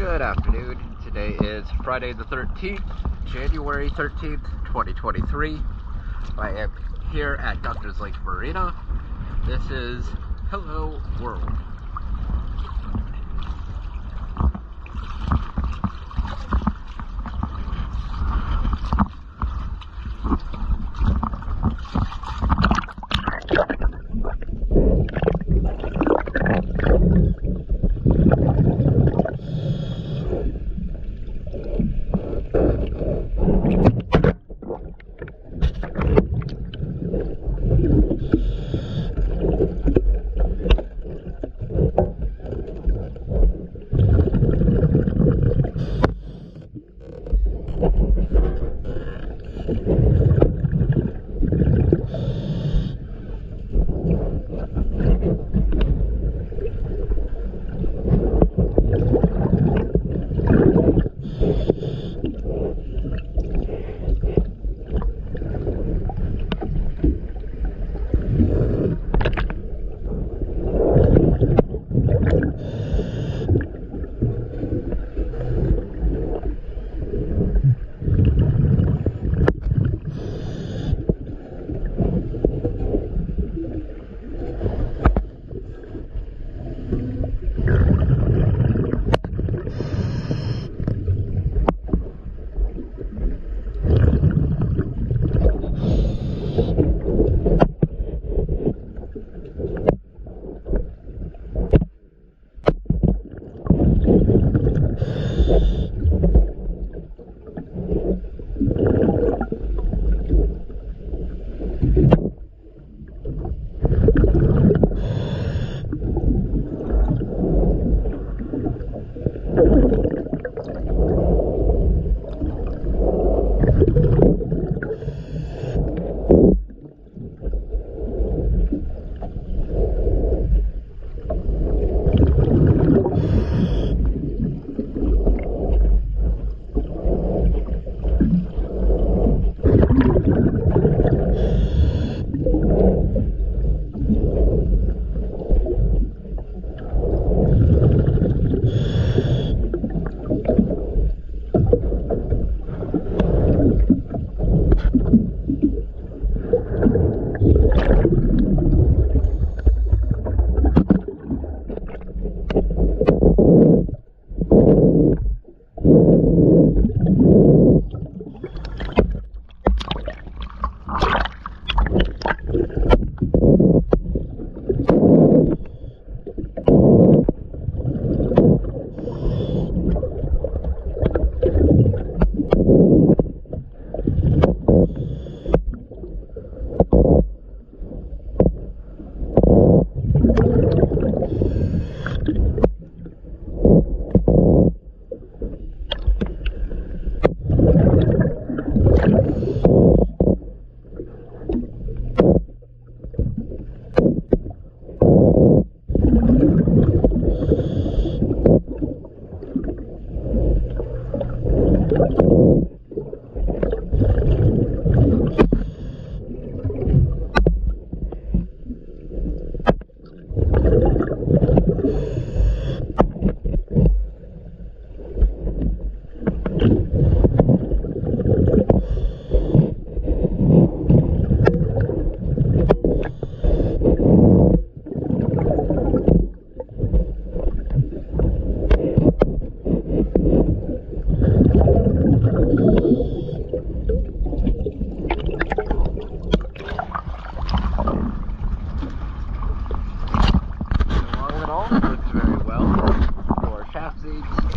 Good afternoon. Today is Friday the 13th, January 13th, 2023. I am here at Doctor's Lake Marina. This is Hello World.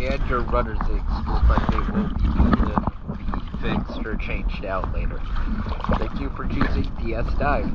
And your runner's eggs look like they will be needed to be fixed or changed out later. Thank you for choosing DS Dive.